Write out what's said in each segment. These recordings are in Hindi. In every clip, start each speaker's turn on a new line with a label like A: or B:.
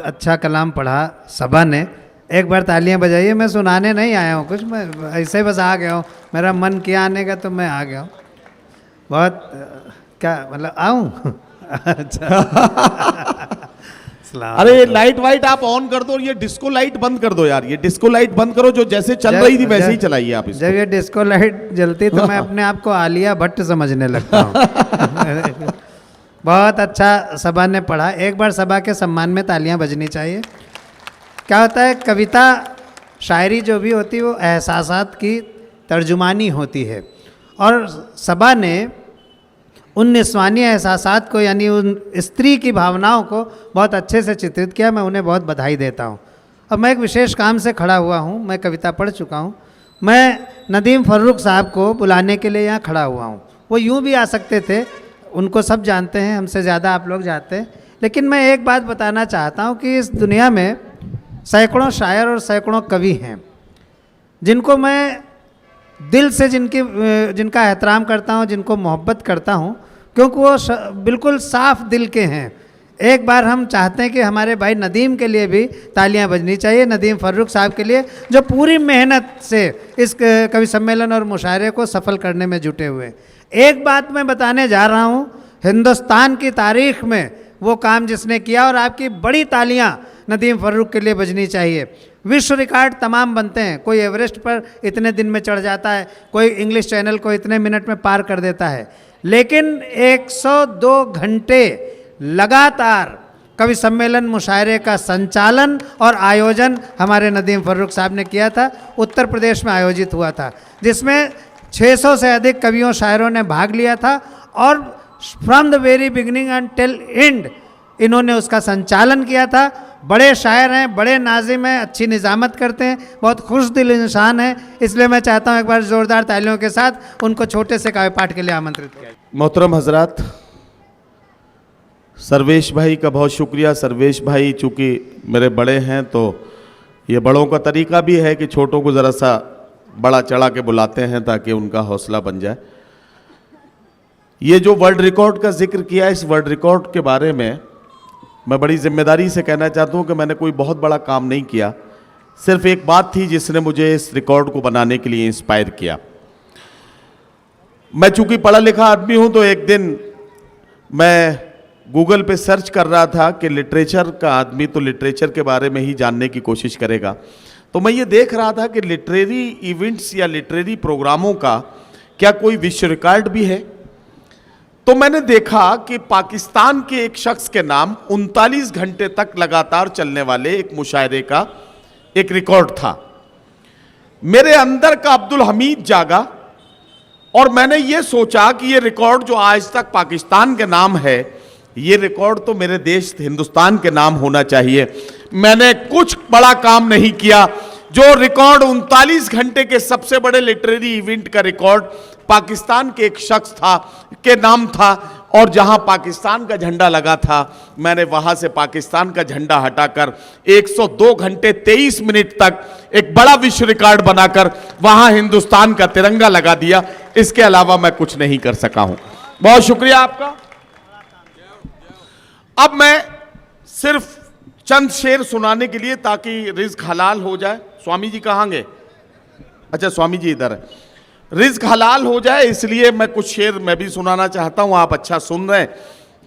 A: बहुत अच्छा कलाम पढ़ा सभा ने। एक बार तालियां बजाइए। मैं सुनाने नहीं आया हूँ कुछ, मैं ऐसे ही बस आ गया हूँ। मेरा मन किया आने का तो मैं आ गया हूँ। बहुत क्या मतलब आऊँ? अच्छा।
B: अरे लाइट वाइट आप ऑन कर दो और ये डिस्को लाइट बंद कर दो यार। ये डिस्को लाइट बंद करो, जो जैसे चल रही थी वैसे ही चलाइए आप इसको।
A: जब ये डिस्को लाइट जलती तो मैं अपने आप को आलिया भट्ट समझने लगता हूँ। बहुत अच्छा सभा ने पढ़ा। एक बार सभा के सम्मान में तालियां बजनी चाहिए। क्या होता है, कविता शायरी जो भी होती है वो एहसासात की तर्जुमानी होती है, और सभा ने उन निस्वानी एहसासात को, यानी उन स्त्री की भावनाओं को बहुत अच्छे से चित्रित किया। मैं उन्हें बहुत बधाई देता हूँ। अब मैं एक विशेष काम से खड़ा हुआ हूँ। मैं कविता पढ़ चुका हूँ। मैं नदीम फर्रुख साहब को बुलाने के लिए यहाँ खड़ा हुआ हूँ। वो यूँ भी आ सकते थे, उनको सब जानते हैं, हमसे ज़्यादा आप लोग जानते हैं। लेकिन मैं एक बात बताना चाहता हूँ कि इस दुनिया में सैकड़ों शायर और सैकड़ों कवि हैं जिनको मैं दिल से जिनका एहतराम करता हूँ, जिनको मोहब्बत करता हूँ, क्योंकि वो बिल्कुल साफ दिल के हैं। एक बार हम चाहते हैं कि हमारे भाई नदीम के लिए भी तालियां बजनी चाहिए, नदीम फर्रुख साहब के लिए, जो पूरी मेहनत से इस कवि सम्मेलन और मुशायरे को सफल करने में जुटे हुए। एक बात मैं बताने जा रहा हूँ, हिंदुस्तान की तारीख में वो काम जिसने किया, और आपकी बड़ी तालियां नदीम फर्रुख के लिए बजनी चाहिए। विश्व रिकॉर्ड तमाम बनते हैं। कोई एवरेस्ट पर इतने दिन में चढ़ जाता है, कोई इंग्लिश चैनल को इतने मिनट में पार कर देता है, लेकिन 102 घंटे लगातार कवि सम्मेलन मुशायरे का संचालन और आयोजन हमारे नदीम फर्रुख साहब ने किया था। उत्तर प्रदेश में आयोजित हुआ था, जिसमें 600 से अधिक कवियों शायरों ने भाग लिया था, और from the very beginning and till and इन्होंने उसका संचालन किया था। बड़े शायर हैं, बड़े नाजिम हैं, अच्छी निज़ामत करते हैं, बहुत खुश दिल इंसान है। इसलिए मैं चाहता हूँ एक बार ज़ोरदार तालियों के साथ उनको छोटे से काव्य पाठ के लिए आमंत्रित किया।
B: मोहतरम हजरात, सर्वेश भाई का बहुत शुक्रिया। सर्वेश भाई चूँकि मेरे बड़े हैं तो ये बड़ों का तरीका भी है कि छोटों को ज़रा सा बड़ा चढ़ा के बुलाते हैं ताकि उनका हौसला बन जाए। ये जो वर्ल्ड रिकॉर्ड का जिक्र किया, इस वर्ल्ड रिकॉर्ड के बारे में मैं बड़ी जिम्मेदारी से कहना चाहता हूँ कि मैंने कोई बहुत बड़ा काम नहीं किया। सिर्फ एक बात थी जिसने मुझे इस रिकॉर्ड को बनाने के लिए इंस्पायर किया। मैं चूँकि पढ़ा लिखा आदमी हूँ, तो एक दिन मैं गूगल पे सर्च कर रहा था कि लिटरेचर का आदमी तो लिटरेचर के बारे में ही जानने की कोशिश करेगा। तो मैं ये देख रहा था कि लिटरेरी इवेंट्स या लिटरेरी प्रोग्रामों का क्या कोई विश्व रिकॉर्ड भी है। तो मैंने देखा कि पाकिस्तान के एक शख्स के नाम 39 घंटे तक लगातार चलने वाले एक मुशायरे का एक रिकॉर्ड था। मेरे अंदर का अब्दुल हमीद जागा और मैंने ये सोचा कि ये रिकॉर्ड जो आज तक पाकिस्तान के नाम है, ये रिकॉर्ड तो मेरे देश हिंदुस्तान के नाम होना चाहिए। मैंने कुछ बड़ा काम नहीं किया। जो रिकॉर्ड 39 घंटे के सबसे बड़े लिटरेरी इवेंट का रिकॉर्ड पाकिस्तान के एक शख्स था के नाम था, और जहां पाकिस्तान का झंडा लगा था, मैंने वहां से पाकिस्तान का झंडा हटाकर 102 घंटे 23 मिनट तक एक बड़ा विश्व रिकॉर्ड बनाकर वहां हिंदुस्तान का तिरंगा लगा दिया। इसके अलावा मैं कुछ नहीं कर सका हूं। बहुत शुक्रिया आपका। अब मैं सिर्फ चंद शेर सुनाने के लिए, ताकि रिज्क हलाल हो जाए। स्वामी जी कहाँ गए? अच्छा, स्वामी जी इधर है। रिज्क हलाल हो जाए इसलिए मैं कुछ शेर मैं भी सुनाना चाहता हूँ। आप अच्छा सुन रहे हैं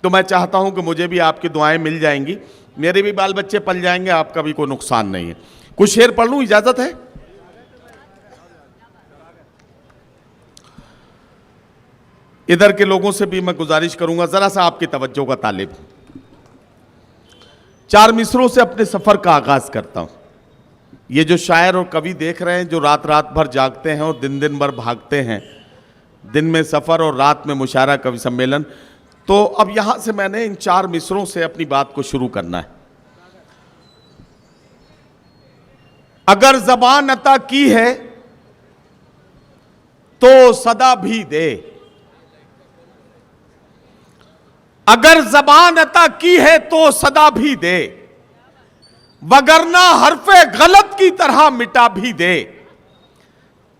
B: तो मैं चाहता हूँ कि मुझे भी आपकी दुआएं मिल जाएंगी, मेरे भी बाल बच्चे पल जाएंगे, आपका भी कोई नुकसान नहीं है। कुछ शेर पढ़ लूँ, इजाजत है? इधर के लोगों से भी मैं गुजारिश करूंगा, जरा सा आपकी तवज्जो का तालिब। 4 मिसरों से अपने सफर का आगाज करता हूं। ये जो शायर और कवि देख रहे हैं, जो रात रात भर जागते हैं और दिन दिन भर भागते हैं, दिन में सफर और रात में मुशायरा कवि सम्मेलन, तो अब यहां से मैंने इन 4 मिसरों से अपनी बात को शुरू करना है। अगर ज़बान अता की है तो सदा भी दे, अगर ज़बान अता की है तो सदा भी दे, वगरना हरफे गलत की तरह मिटा भी दे।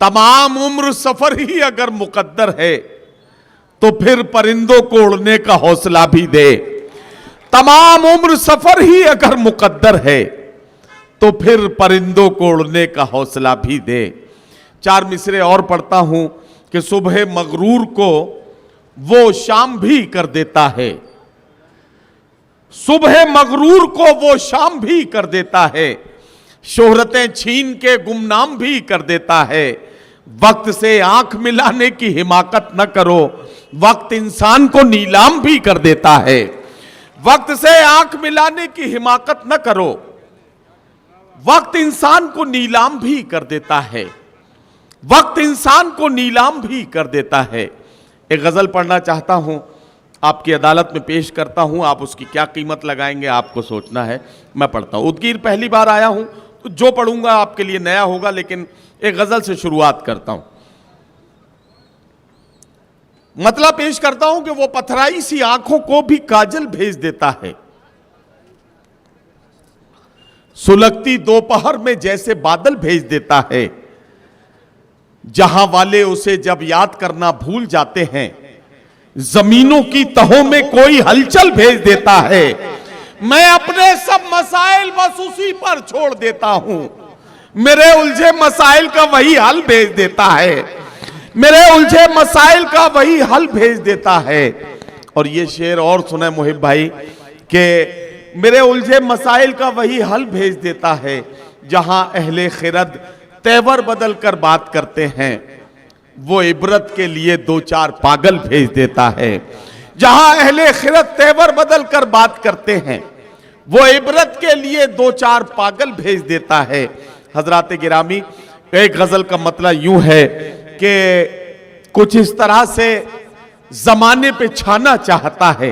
B: तमाम उम्र सफर ही अगर मुकद्दर है तो फिर परिंदों को उड़ने का हौसला भी दे। तमाम उम्र सफर ही अगर मुकद्दर है तो फिर परिंदों को उड़ने का हौसला भी दे। 4 मिसरे और पढ़ता हूं कि सुबह मगरूर को वो शाम भी कर देता है, सुबह मगरूर को वो शाम भी कर देता है, शोहरतें छीन के गुमनाम भी कर देता है। वक्त से आंख मिलाने की हिमाकत न करो, वक्त इंसान को नीलाम भी कर देता है। वक्त से आंख मिलाने की हिमाकत न करो, वक्त इंसान को नीलाम भी कर देता है, वक्त इंसान को नीलाम भी कर देता है। एक गजल पढ़ना चाहता हूं, आपकी अदालत में पेश करता हूं, आप उसकी क्या कीमत लगाएंगे आपको सोचना है। मैं पढ़ता हूं। उदगीर पहली बार आया हूं तो जो पढ़ूंगा आपके लिए नया होगा, लेकिन एक गजल से शुरुआत करता हूं। मतलब पेश करता हूं कि वो पथराई सी आंखों को भी काजल भेज देता है, सुलगती दोपहर में जैसे बादल भेज देता है। जहां वाले उसे जब याद करना भूल जाते हैं, जमीनों की तहों में कोई हलचल भेज देता है। मैं अपने सब मसाइल बस उसी पर छोड़ देता हूं, मेरे उलझे मसाइल का वही हल भेज देता है, मेरे उलझे मसाइल का वही हल भेज देता है। और ये शेर और सुने मुहिब भाई कि मेरे उलझे मसाइल का वही हल भेज देता है। जहां अहले खिरद तेवर बदल कर बात करते हैं, वो इबरत के लिए 2-4 पागल भेज देता है। जहां अहले खिरद तेवर बदल कर बात करते हैं, वो इबरत के लिए 2-4 पागल भेज देता है। हजरात गिरामी, एक गजल का मतलब यूं है कि कुछ इस तरह से जमाने पे छाना चाहता है,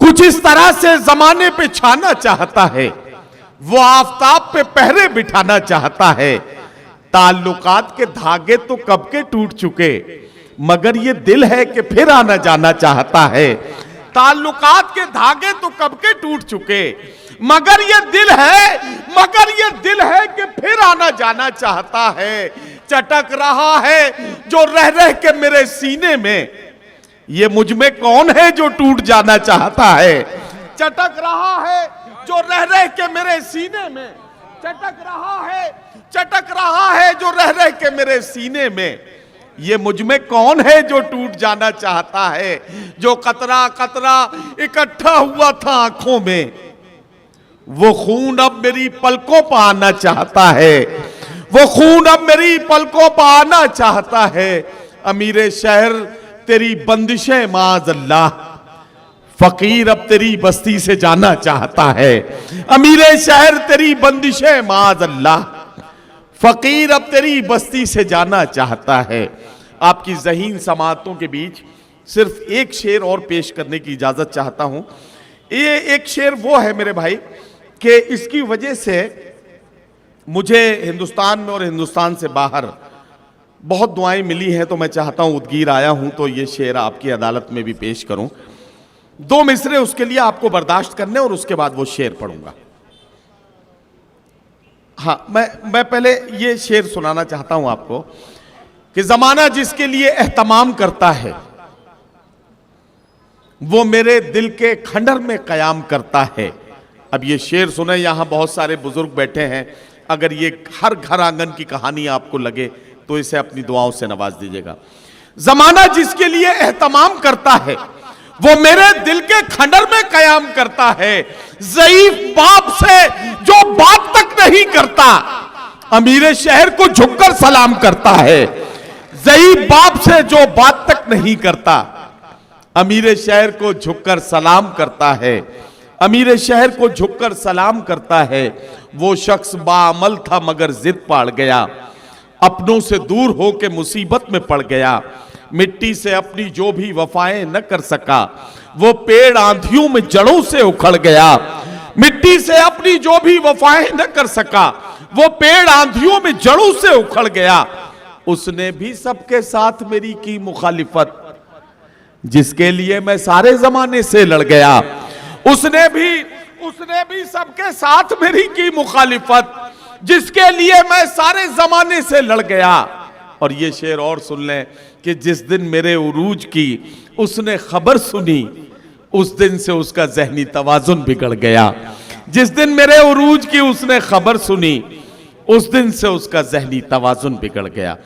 B: कुछ इस तरह से जमाने पे छाना चाहता है, वो आफताब पे पहरे बिठाना चाहता है। ताल्लुकात के धागे तो कब के टूट चुके, मगर ये दिल है कि फिर आना जाना चाहता है। ताल्लुकात के धागे तो कब के टूट चुके, मगर ये दिल है कि फिर आना जाना चाहता है। चटक रहा है जो रह रह के मेरे सीने में, ये मुझ में कौन है जो टूट जाना चाहता है। चटक रहा है जो रह रह के मेरे सीने में, चटक रहा है जो रह रह के मेरे सीने में, ये मुझ में कौन है जो टूट जाना चाहता है। जो कतरा कतरा इकट्ठा हुआ था आंखों में, वो खून अब मेरी पलकों पर आना चाहता है, वो खून अब मेरी पलकों पर आना चाहता है। अमीरे शहर तेरी बंदिशें माज अल्लाह, फकीर अब तेरी बस्ती से जाना चाहता है। अमीरे शहर तेरी बंदिशें माज अल्लाह, फकीर अब तेरी बस्ती से जाना चाहता है। आपकी ज़हीन समाअतों के बीच सिर्फ एक शेर और पेश करने की इजाजत चाहता हूं। ये एक शेर वो है मेरे भाई कि इसकी वजह से मुझे हिंदुस्तान में और हिंदुस्तान से बाहर बहुत दुआएं मिली हैं, तो मैं चाहता हूं उदगीर आया हूं तो ये शेर आपकी अदालत में भी पेश करूं। 2 मिसरे उसके लिए आपको बर्दाश्त करने और उसके बाद वो शेर पढ़ूंगा। हाँ, मैं पहले ये शेर सुनाना चाहता हूं आपको कि जमाना जिसके लिए एहतमाम करता है, वो मेरे दिल के खंडर में कयाम करता है। अब ये शेर सुने, यहां बहुत सारे बुजुर्ग बैठे हैं, अगर ये हर घर आंगन की कहानी आपको लगे तो इसे अपनी दुआओं से नवाज दीजिएगा। जमाना जिसके लिए एहतमाम करता है, वो मेरे दिल के खंडर में कयाम करता है। ज़ईफ बाप से जो बात तक नहीं करता, अमीरे शहर को झुककर सलाम करता है। ज़ईफ बाप से जो बात तक नहीं करता, अमीरे शहर को झुककर सलाम करता है। अमीरे शहर को झुककर सलाम करता है। वो शख्स बाअमल था मगर जिद पाड़ गया, अपनों से दूर होके मुसीबत में पड़ गया। मिट्टी से अपनी जो भी वफाएं न कर सका, वो पेड़ आंधियों में जड़ों से उखड़ गया। मिट्टी से अपनी जो भी वफाएं न कर सका, वो पेड़ आंधियों में जड़ों से उखड़ गया। उसने भी सबके साथ मेरी की मुखालिफत, जिसके लिए मैं सारे जमाने से लड़ गया। उसने भी सबके साथ मेरी की मुखालिफत, जिसके लिए मैं सारे जमाने से लड़ गया। और ये शेर और सुन लें कि जिस दिन मेरे उरूज की उसने खबर सुनी, उस दिन से उसका ज़हनी तवाजुन बिगड़ गया। जिस दिन मेरे उरूज की उसने खबर सुनी, उस दिन से उसका ज़हनी तवाजुन बिगड़ गया।